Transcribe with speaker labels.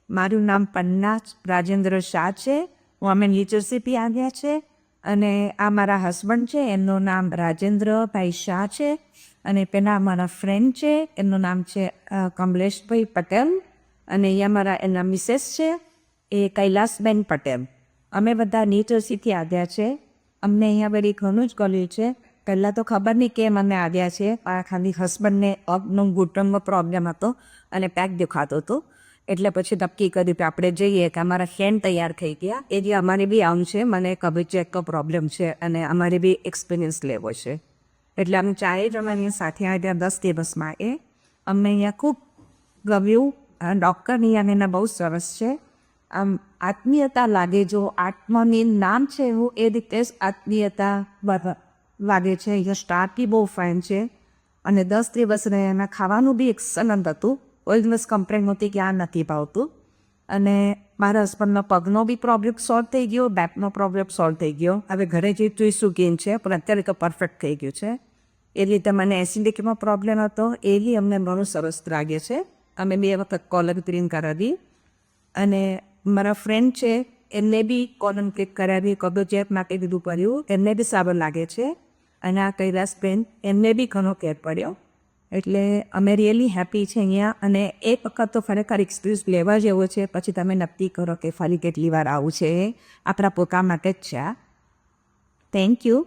Speaker 1: મારું નામ પન્ના રાજેન્દ્ર શાહ છે. હું અમે ન્યૂજર્સીથી આવ્યા છે અને આ મારા હસબન્ડ છે, એમનું નામ રાજેન્દ્રભાઈ શાહ છે. અને પેલા મારા ફ્રેન્ડ છે, એમનું નામ છે કમલેશભાઈ પટેલ. અને અહીંયા મારા એના મિસેસ છે, એ કૈલાસબેન પટેલ. અમે બધા ન્યૂજર્સીથી આવ્યા છે. અમને અહીંયા બધી ઘણું જ ગમ્યું છે. પહેલાં તો ખબર નહીં કેમ અમે આવ્યા છીએ. આ ખાલી હસબન્ડને પગનો ઘૂંટણનો પ્રોબ્લેમ હતો અને પેક દુખાતો હતો. એટલે પછી નક્કી કર્યું કે આપણે જઈએ, કે અમારા ફ્રેન્ડ તૈયાર થઈ ગયા. એ જે અમારે બી આવું છે, મને કબજિયાતનો પ્રોબ્લેમ છે અને અમારે બી એક્સપિરિયન્સ લેવો છે. એટલે અમે ચારે જ અમારી સાથે આવ્યા 10 દિવસમાં. અમને અહીંયા ખૂબ ગમ્યું. ડૉક્ટર અહીંયા બહુ સરસ છે. આમ આત્મીયતા લાગે, જો આત્માની નામ છે એવું, એ રીતે જ આત્મીયતા લાગે છે. અહીંયા સ્ટાફ બી બહુ ફાઇન છે અને 10 દિવસ રહ્યા એમાં ખાવાનું બી એક્સલન્ટ હતું. કોઈ દિવસ કમ્પ્લેન નહોતી કે આ નથી ભાવતું. અને મારા હસબન્ડનો પગનો બી પ્રોબ્લેમ સોલ્વ થઈ ગયો, બેકનો પ્રોબ્લેમ સોલ્વ થઈ ગયો. હવે ઘરે જઈ જોઈશું કેમ છે, પણ અત્યારે તો પરફેક્ટ થઈ ગયું છે. એ રીતે મને એસિડિટીમાં પ્રોબ્લેમ હતો, એ બી અમને ઘણું સરસ લાગે છે. અમે 2 વખત કોલર ક્લીન કરાવી. અને મારા ફ્રેન્ડ છે, એમને બી કોલમ ક્લિક કરાવી, કબજિયાત માટે બધું કર્યું, એમને બી સારું લાગે છે. અને આ કૈલાસબેન, એમને બી ઘણો કેર પડ્યો. એટલે અમે રિયલી હેપી છે અહીંયા. અને એક વખત તો ખરેખર એક્સપિરિયન્સ લેવા જેવો છે. પછી તમે નક્કી કરો કે ફરી કેટલી વાર આવું છે. આપણા પોતા માટે જ છે. Thank you.